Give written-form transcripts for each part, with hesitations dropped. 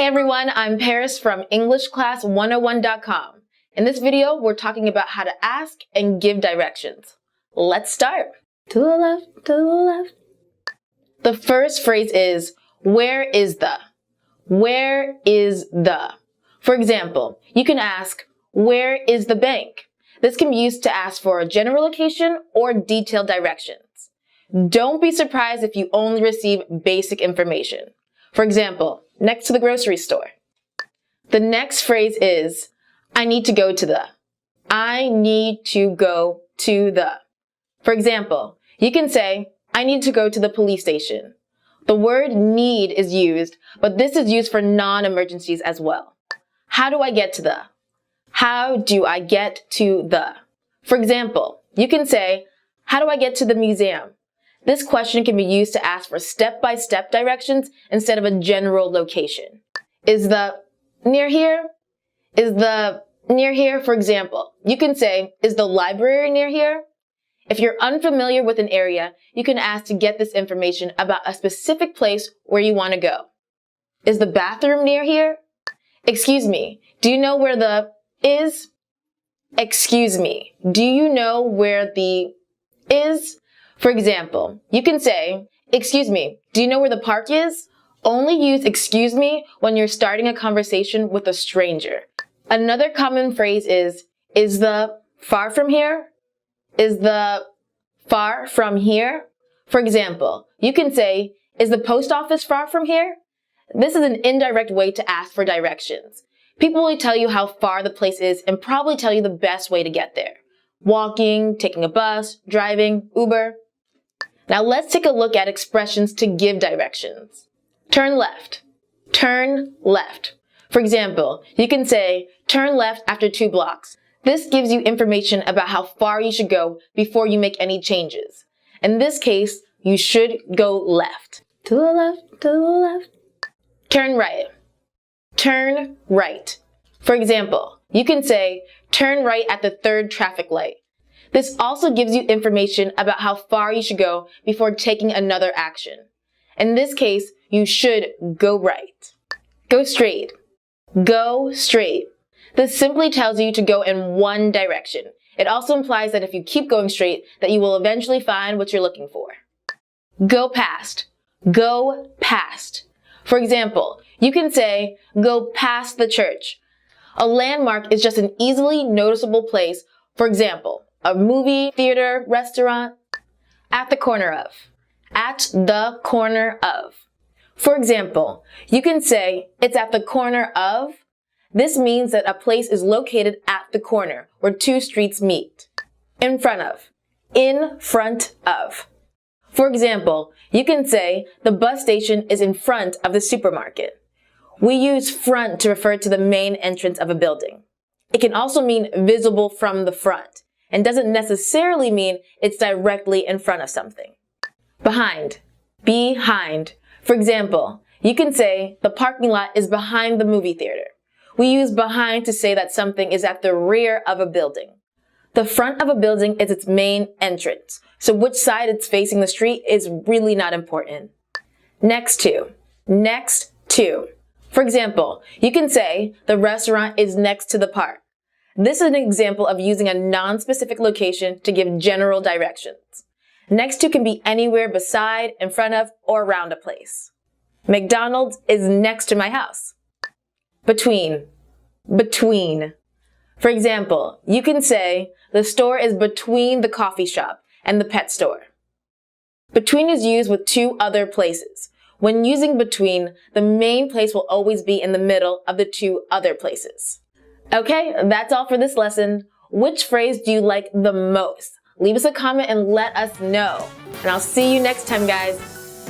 Hey everyone, I'm Parris from EnglishClass101.com. In this video, we're talking about how to ask and give directions. Let's start. To the left, to the left. The first phrase is, where is the? Where is the? For example, you can ask, where is the bank? This can be used to ask for a general location or detailed directions. Don't be surprised if you only receive basic information. For example, next to the grocery store. The next phrase is, I need to go to the. I need to go to the. For example, you can say, I need to go to the police station. The word need is used, but this is used for non-emergencies as well. How do I get to the? How do I get to the? For example, you can say, how do I get to the museum? This question can be used to ask for step-by-step directions instead of a general location. Is the near here? Is the near here? For example, you can say, is the library near here? If you're unfamiliar with an area, you can ask to get this information about a specific place where you want to go. Is the bathroom near here? Excuse me, do you know where the is? Excuse me, do you know where the is? For example, you can say, excuse me, do you know where the park is? Only use excuse me when you're starting a conversation with a stranger. Another common phrase is the far from here? Is the far from here? For example, you can say, is the post office far from here? This is an indirect way to ask for directions. People will tell you how far the place is and probably tell you the best way to get there. Walking, taking a bus, driving, Uber. Now let's take a look at expressions to give directions. Turn left. Turn left. For example, you can say, turn left after 2 blocks. This gives you information about how far you should go before you make any changes. In this case, you should go left. To the left, to the left. Turn right. Turn right. For example, you can say, turn right at the 3rd traffic light. This also gives you information about how far you should go before taking another action. In this case, you should go right. Go straight. Go straight. This simply tells you to go in one direction. It also implies that if you keep going straight, that you will eventually find what you're looking for. Go past. Go past. For example, you can say, go past the church. A landmark is just an easily noticeable place, for example, a movie, theater, restaurant, at the corner of. At the corner of. For example, you can say, it's at the corner of. This means that a place is located at the corner where 2 streets meet. In front of. In front of. For example, you can say, the bus station is in front of the supermarket. We use front to refer to the main entrance of a building. It can also mean visible from the front, and doesn't necessarily mean it's directly in front of something. Behind. Behind. For example, you can say, the parking lot is behind the movie theater. We use behind to say that something is at the rear of a building. The front of a building is its main entrance, so which side it's facing the street is really not important. Next to. Next to. For example, you can say, the restaurant is next to the park. This is an example of using a non-specific location to give general directions. Next to can be anywhere beside, in front of, or around a place. McDonald's is next to my house. Between. Between. For example, you can say, the store is between the coffee shop and the pet store. Between is used with 2 other places. When using between, the main place will always be in the middle of the 2 other places. Okay, that's all for this lesson. Which phrase do you like the most? Leave us a comment and let us know. And I'll see you next time, guys.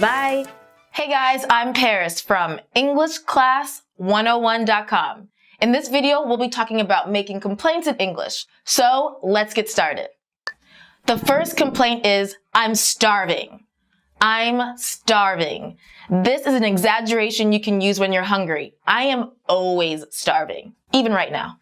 Bye. Hey guys, I'm Parris from EnglishClass101.com. In this video, we'll be talking about making complaints in English. So let's get started. The first complaint is, I'm starving. I'm starving. This is an exaggeration you can use when you're hungry. I am always starving, even right now.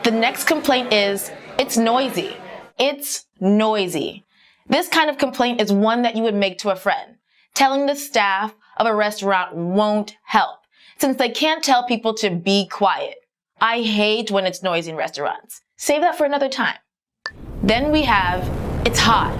The next complaint is, it's noisy. It's noisy. This kind of complaint is one that you would make to a friend. Telling the staff of a restaurant won't help. since they can't tell people to be quiet. I hate when it's noisy in restaurants. Save that for another time. Then we have, it's hot.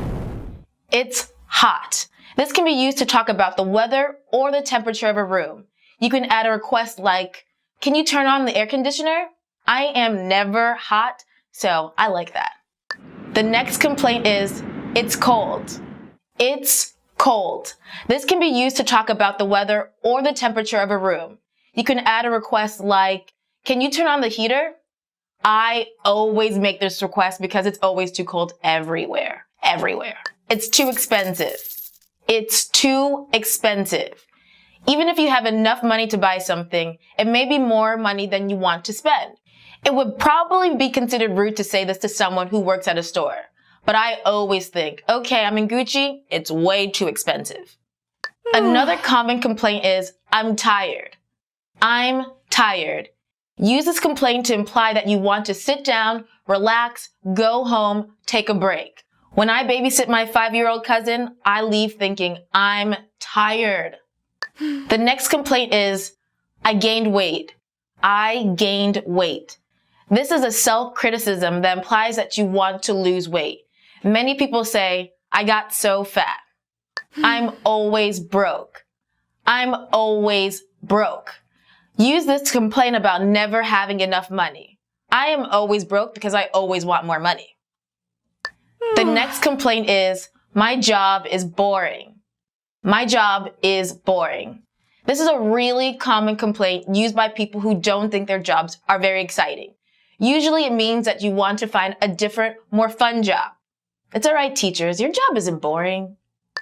It's hot. This can be used to talk about the weather or the temperature of a room. You can add a request like, can you turn on the air conditioner? I am never hot, so I like that. The next complaint is, it's cold. It's cold. This can be used to talk about the weather or the temperature of a room. You can add a request like, can you turn on the heater? I always make this request because it's always too cold everywhere. Everywhere. It's too expensive. It's too expensive. Even if you have enough money to buy something, it may be more money than you want to spend. It would probably be considered rude to say this to someone who works at a store. But I always think, okay, I'm in Gucci, it's way too expensive. Another common complaint is, I'm tired. I'm tired. Use this complaint to imply that you want to sit down, relax, go home, take a break. When I babysit my 5-year-old cousin, I leave thinking, I'm tired. The next complaint is, I gained weight. I gained weight. This is a self-criticism that implies that you want to lose weight. Many people say, I got so fat. I'm always broke. I'm always broke. Use this to complain about never having enough money. I am always broke because I always want more money. The next complaint is, my job is boring. My job is boring. This is a really common complaint used by people who don't think their jobs are very exciting. Usually it means that you want to find a different, more fun job. It's alright, teachers, your job isn't boring.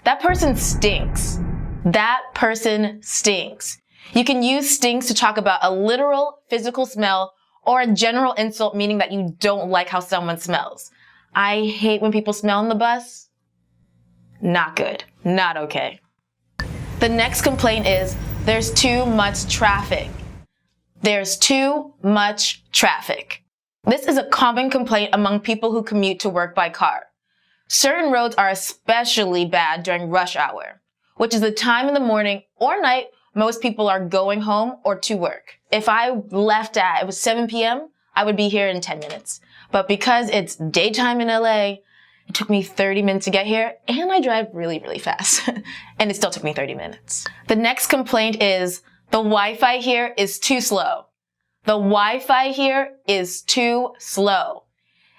That person stinks. That person stinks. You can use stinks to talk about a literal physical smell or a general insult meaning that you don't like how someone smells. I hate when people smell on the bus. Not good. Not okay. The next complaint is, there's too much traffic. There's too much traffic. This is a common complaint among people who commute to work by car. Certain roads are especially bad during rush hour, which is the time in the morning or night most people are going home or to work. If I left at, it was 7 p.m., I would be here in 10 minutes. But because it's daytime in LA, it took me 30 minutes to get here, and I drive really, really fast. And it still took me 30 minutes. The next complaint is, the Wi-Fi here is too slow. The Wi-Fi here is too slow.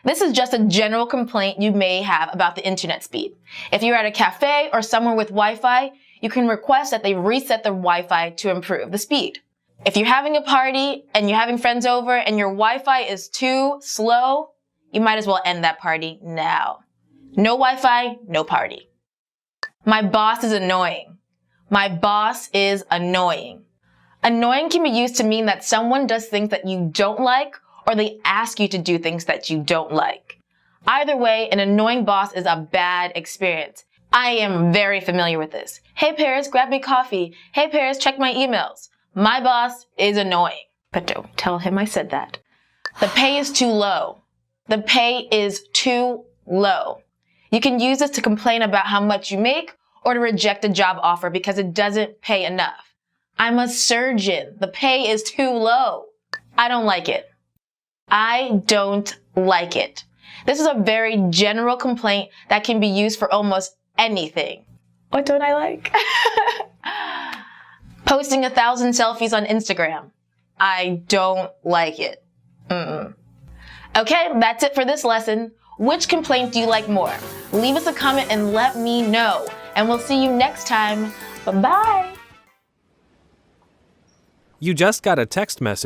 This is just a general complaint you may have about the internet speed. If you're at a cafe or somewhere with Wi-Fi, you can request that they reset the Wi-Fi to improve the speed. If you're having a party and you're having friends over and your Wi-Fi is too slow, you might as well end that party now. No Wi-Fi, no party. My boss is annoying. My boss is annoying. Annoying can be used to mean that someone does things that you don't like or they ask you to do things that you don't like. Either way, an annoying boss is a bad experience. I am very familiar with this. Hey Parris, grab me coffee. Hey Parris, check my emails. My boss is annoying. But don't tell him I said that. The pay is too low. The pay is too low. You can use this to complain about how much you make or to reject a job offer because it doesn't pay enough. I'm a surgeon. The pay is too low. I don't like it. I don't like it. This is a very general complaint that can be used for almost anything. What don't I like? Posting 1,000 selfies on Instagram. I don't like it. Okay, that's it for this lesson. Which complaint do you like more? Leave us a comment and let me know. And we'll see you next time. Bye-bye. You just got a text message.